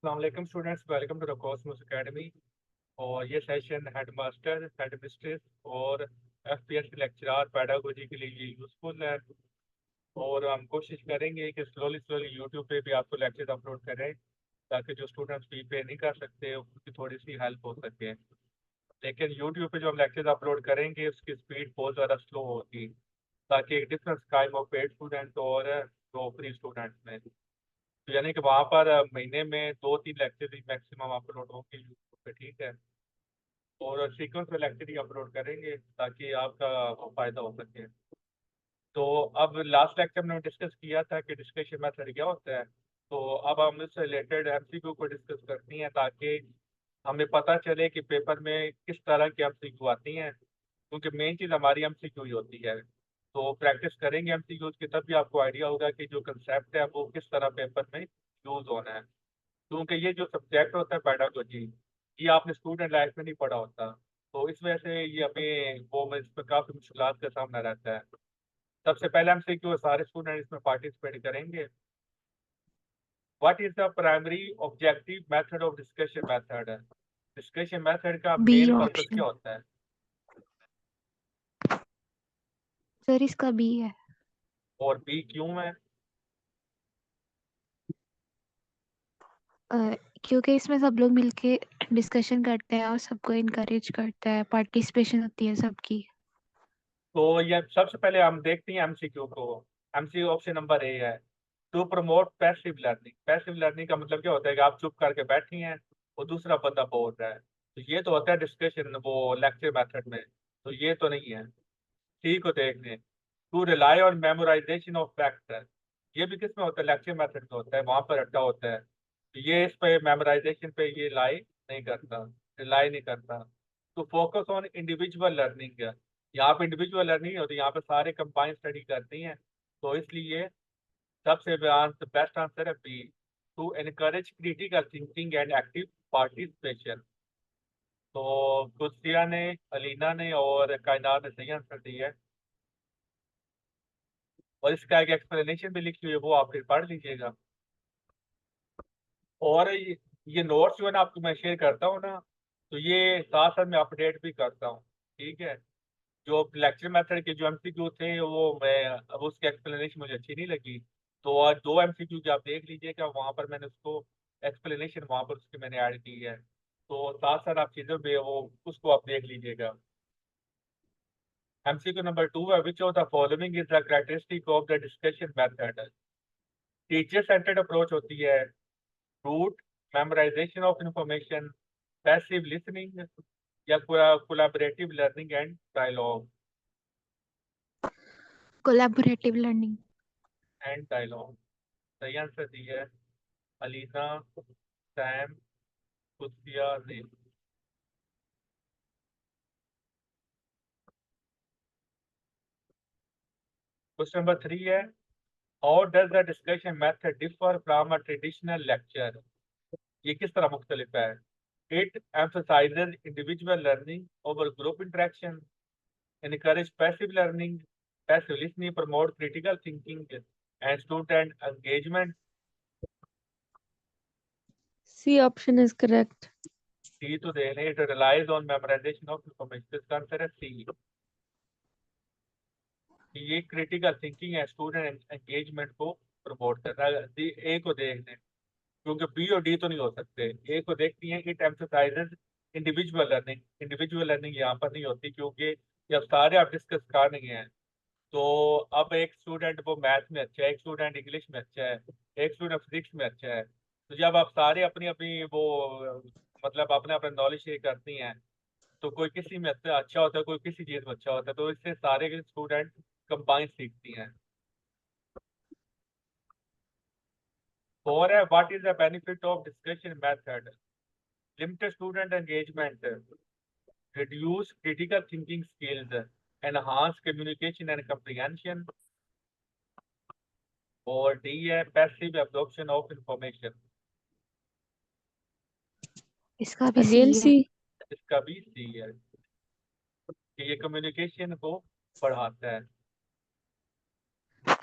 अस्सलाम students, welcome to the cosmos academy. और ये सेशन हेडमास्टर, हेडमिस्ट्रेस और एफपीएससी लेक्चरर पैडागोजी के लिए ये यूज़फुल है। और हम कोशिश करेंगे कि स्लोली स्लोली यूट्यूब पे भी आपको लेक्चर अपलोड करें, ताकि जो स्टूडेंट्स फी पे नहीं कर सकते उनकी थोड़ी सी हेल्प हो सके। लेकिन यूट्यूब पे जो हम लेक्चर अपलोड करेंगे उसकी स्पीड बहुत ज़्यादा स्लो होगी, ताकि एक डिफरेंस कायम हो पेड स्टूडेंट और जो फ्री स्टूडेंट्स में। तो यानी कि वहाँ पर महीने में 2-3 लेक्चर ही मैक्सिमम अपलोड होंगे यूट्यूब पे, ठीक है। और सीक्वेंस में लेक्चर ही अपलोड करेंगे ताकि आपका वो फायदा हो सके। तो अब लास्ट लेक्चर में डिस्कस किया था कि डिस्कशन मेथड क्या होता है। तो अब हम इससे रिलेटेड एमसीक्यू को डिस्कस करनी है, ताकि हमें पता चले कि पेपर में किस तरह की एमसीक्यू आती हैं, क्योंकि मेन चीज़ हमारी एमसीक्यू ही होती है। तो प्रैक्टिस करेंगे एमसीक्यूज की, तब भी आपको आइडिया होगा कि जो कंसेप्ट है वो किस तरह पेपर में यूज होना है। क्योंकि ये जो सब्जेक्ट होता है पेडागोजी, ये आपने स्टूडेंट लाइफ में नहीं पढ़ा होता। तो इस वजह से ये हमें वो में इसमें काफ़ी मुश्किलात का सामना रहता है। सबसे पहले हमसे क्यों सारे स्टूडेंट इसमें पार्टिसिपेट करेंगे। What is the primary objective method of discussion method. Discussion method का बी मेन पर्पस क्या ऑप्शन होता है। सर, इसका बी है। और बी क्यों है। अ, क्योंकि इसमें सब लोग मिलके डिस्कशन करते हैं और सबको इनकरेज करता है, पार्टिसिपेशन होती है सबकी। तो ये सबसे पहले हम देखते हैं एमसीक्यू को। एमसीक्यू ऑप्शन नंबर ए है, to promote passive learning. Passive learning का मतलब क्या होता है कि आप चुप करके बैठी हैं और दूसरा बंदा बोल रहा है। तो ये तो होता है डिस्कशन वो लेक्चर मेथड में, तो ये तो नहीं है। ठीक को देखने, to rely on memorization of fact. ये भी किस में होता है, लेक्चर मेथड में होता है, वहां पर अड्डा होता है। तो ये इस पे मेमोराइजेशन पे ये लाई नहीं करता, रिलाई नहीं करता। तो फोकस ऑन इंडिविजुअल लर्निंग है। यहाँ पे इंडिविजुअल लर्निंग होती है, यहाँ पे सारे कंबाइन स्टडी करती हैं। तो इसलिए सबसे बेस्ट आंसर है B, to encourage critical thinking and active participation. तो कुसिया ने, अलीना ने और कायनात ने सही आंसर दिया है। और इसका एक एक्सप्लेनेशन भी लिखी हुई है, वो आप फिर पढ़ लीजिएगा। और ये नोट्स जो है ना आपको मैं शेयर करता हूँ ना, तो ये साथ साथ मैं अपडेट भी करता हूँ, ठीक है। जो लेक्चर मेथड के जो एमसीक्यू थे वो मैं अब उसकी एक्सप्लेनेशन मुझे अच्छी नहीं लगी। तो आज 2 एमसीक्यू जो आप देख लीजिएगा, वहाँ पर मैंने उसको एक्सप्लेनेशन वहाँ पर उसकी मैंने ऐड की है। तो साथ साथ आप चीज़ों पे वो उसको आप देख लीजिएगा। एमसीक्यू नंबर 2 है, which of the following is the characteristic of the discussion method. Teacher centred approach होती है, rote, memorisation of information, passive listening, या collaborative learning and dialogue. Collaborative learning. And dialogue सही आंसर दी है Alina, Sam, कुतिया ने। Question number 3 है, how does the discussion method differ from a traditional lecture. ये किस तरह मुख्तलिफ है। It emphasizes individual learning over group interaction, encourage passive learning, passive listening, promote critical thinking and student engagement। C option is correct. C तो दे रहे, it relies on memorization of information। इसका answer है सी, कि ये क्रिटिकल थिंकिंग है, student engagement को promote करता है। ए को देख लें, क्योंकि बी और डी तो नहीं हो सकते। ए को देखती हैं, it emphasises individual learning. Individual learning यहाँ पर नहीं होती, क्योंकि जब सारे आप डिस्कस कर रहे हैं, तो अब एक स्टूडेंट वो मैथ में अच्छा है, एक स्टूडेंट इंग्लिश में अच्छा है, एक स्टूडेंट फिजिक्स में अच्छा है। तो जब आप सारे अपनी अपनी वो मतलब अपने अपने नॉलेज शेयर करती हैं, तो कोई किसी में अच्छा होता है, कोई किसी चीज़ में अच्छा होता है, तो इससे सारे स्टूडेंट कंबाइन सीखती हैं। और है, what is the benefit of discussion method. Limited student engagement, reduce critical thinking skills, enhance communication and comprehension। और डी है, passive absorption of information। इसका भी सी अगेन है। सी। इसका भी सी है, कि ये कम्युनिकेशन को बढ़ाता है।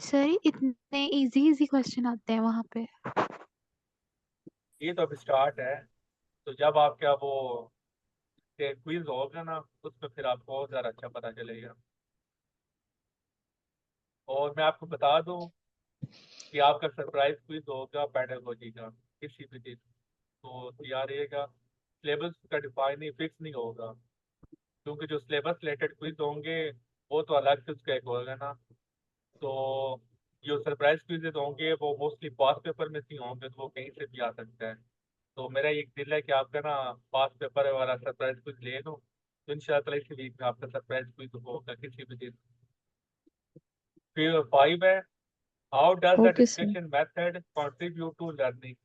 सर, इतने इजी इजी क्वेश्चन आते हैं वहां पे। ये तो अभी स्टार्ट है, तो जब आपका वो क्विज होगा ना उसमें फिर आपको और ज़्यादा अच्छा पता चलेगा। और मैं आपको बता दूं कि आपका सरप्राइज क्विज होगा पेडागोजी का, किसी भी दिन, तो तैयार रहिएगा। सिलेबस का डिफाइन नहीं, फिक्स नहीं होगा, क्योंकि जो सिलेबस रिलेटेड क्विज होंगे वो तो अलग से उसका एक होगा ना। तो जो सरप्राइज क्विजेज होंगे वो मोस्टली पास पेपर में से होंगे, तो वो कहीं से भी आ सकता है। तो मेरा एक दिल है कि आपका ना पास पेपर वाला सरप्राइज क्विज ले लो, तो इंशाल्लाह इसी वीक में आपका सरप्राइज क्विज होगा किसी भी दिन। फिर 5 है, how does the Okay, sir. Discussion method contribute to learning,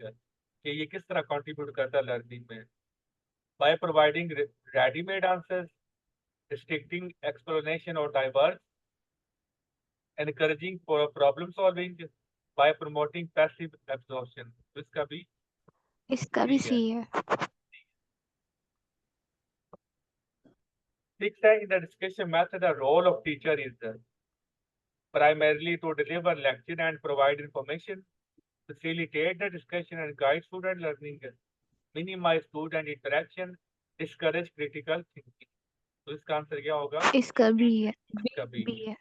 कि ये किस तरह कंट्रीब्यूट करता है लर्निंग में। By providing readymade answers, restricting explanation or diverse, encouraging for problem solving, by promoting passive absorption। तो इसका भी इसका भी सही है। सी है। 6 है, in the discussion method the role of teacher is primarily to deliver lecture and provide information, facilitate the discussion and guide student learning, minimize student interaction, discourage critical thinking। तो इसका आंसर क्या होगा? इसका भी है। इसका भी। बी है।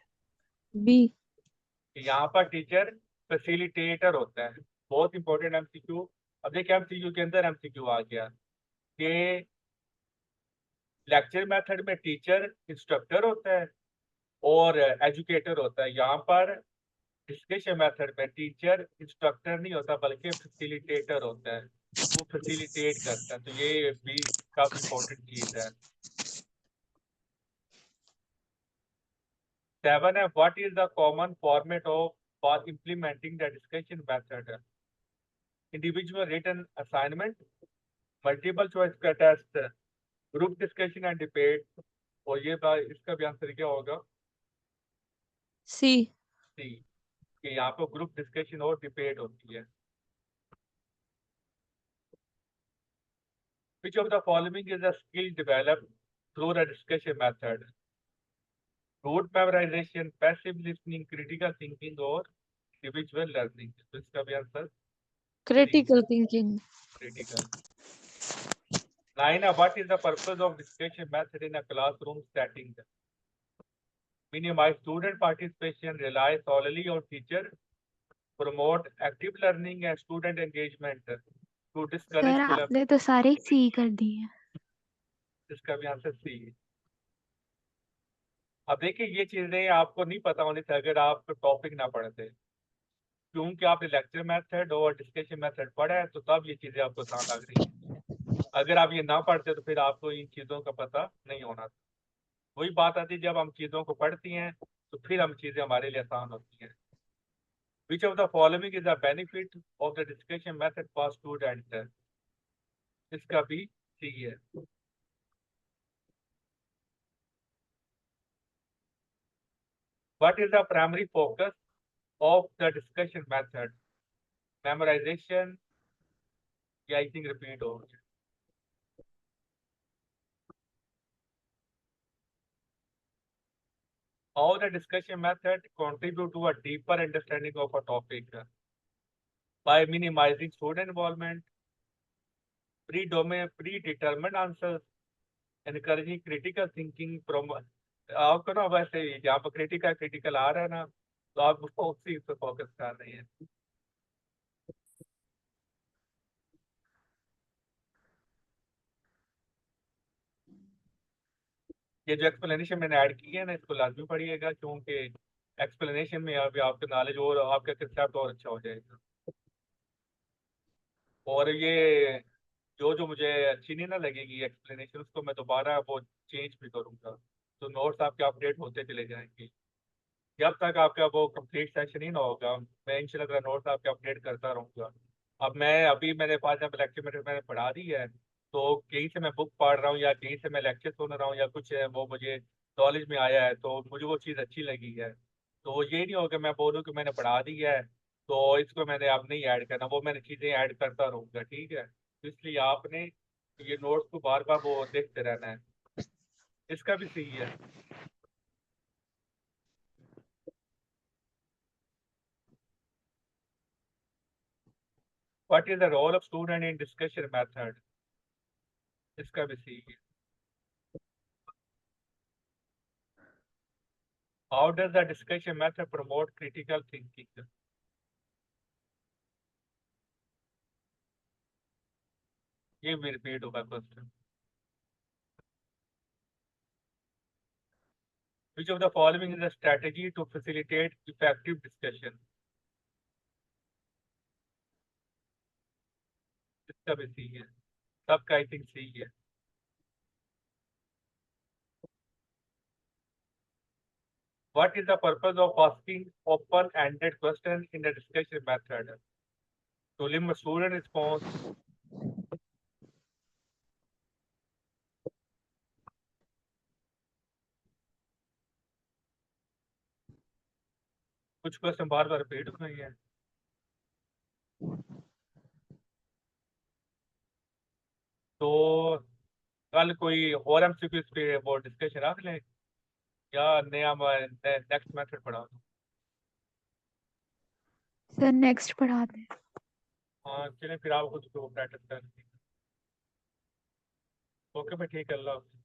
B. यहाँ पर टीचर फैसिलिटेटर होता है, बहुत इंपॉर्टेंट एमसीक्यू। अब देखिए एमसीक्यू के अंदर एमसीक्यू आ गया कि लेक्चर मेथड में टीचर इंस्ट्रक्टर होता है और एजुकेटर होता है। यहाँ पर डिस्कशन मेथड में टीचर इंस्ट्रक्टर नहीं होता बल्कि फैसिलिटेटर होता है, वो फैसिलिटेट करता है। तो ये भी काफी इंपॉर्टेंट चीज है। 7 है, what is the common format of for implementing the discussion method, individual written assignment, multiple choice का test, group discussion and debate. और ये इसका भी आंसर क्या होगा? C. सी, कि यहाँ पे ग्रुप डिस्कशन और डिबेट होती है। Which of the following is a skill developed through the discussion method? Rote memorization, passive listening, critical thinking और individual learning। तो इसका भी आंसर Critical thinking. critical। 9 है, what is the purpose of discussion method in a classroom setting? Minimize student participation, rely solely on teacher, promote active learning and student engagement, to discourage sir आपने तो सारे सी कर दिए। इसका भी answer C है। अब देखिए ये चीजें आपको नहीं पता होनी चाहिए अगर आप टॉपिक ना पढ़ते, क्योंकि आपने लेक्चर मेथड और डिस्कशन मेथड पढ़ा है तो तब ये चीजें आपको आसान लग रही हैं। अगर आप ये ना पढ़ते तो फिर आपको इन चीजों का पता नहीं होना था। वही बात आती है जब हम चीजों को पढ़ती हैं तो फिर हम चीजें हमारे लिए आसान होती हैं। Which of the following is a benefit of the discussion method for student? इसका भी सी है। What is the primary focus of the discussion method? Memorization या आई थिंक रिपीट हो। How the discussion method contribute to a deeper understanding of a topic? By minimizing student involvement, predetermined answers, encouraging critical thinking from आपको ना वैसे यहाँ पर critical आ रहा है ना, तो आप उसी पे फोकस कर रहे हैं। ये जो एक्सप्लेनेशन मैंने ऐड की है ना इसको लाजमी पढ़िएगा, क्योंकि एक्सप्लेनेशन में अभी आपका नॉलेज और आपका कंसेप्ट और अच्छा हो जाएगा। और ये जो जो मुझे अच्छी नहीं ना लगेगी एक्सप्लेनेशन उसको मैं दोबारा वो चेंज भी करूँगा, तो नोट्स आपके अपडेट होते चले जाएंगे। जब तक आपका वो कंप्लीट सेशन ही ना होगा मैं इंशाल्लाह नोट्स आपके अपडेट करता रहूँगा। अब मैं अभी मेरे पास जब लेक्चर मैंने पढ़ा दी है, तो कहीं से मैं बुक पढ़ रहा हूँ या कहीं से मैं लेक्चर सुन रहा हूँ या कुछ है वो मुझे नॉलेज में आया है तो मुझे वो चीज़ अच्छी लगी है, तो ये नहीं होगा मैं बोलूँ कि मैंने पढ़ा दी है तो इसको मैंने अब नहीं ऐड करना, वो मैंने चीज़ें ऐड करता रहूँगा। ठीक है, तो इसलिए आपने ये नोट्स को बार बार वो देखते रहना है। इसका भी सही है। What is the role of student in discussion method, इसका भी सी है। How does the discussion method promote critical thinking, ये भी रिपीट होगा question. Which of the following is a strategy to facilitate effective discussion? इसका भी C है, सबका आई थिंक सी है। What is the purpose of asking open-ended questions in the discussion method? To limit student response, कुछ question बार बार repeat हो रही है। तो कल कोई और एमसीक्यूज पे वो डिस्कशन रख लें या नया नेक्स्ट मेथड पढ़ा दूं? सर नेक्स्ट पढ़ा दें। हाँ चलें, फिर आप खुद को प्रैक्टिस करें। ओके भाई, ठीक है, अल्लाह हाफ़िज़।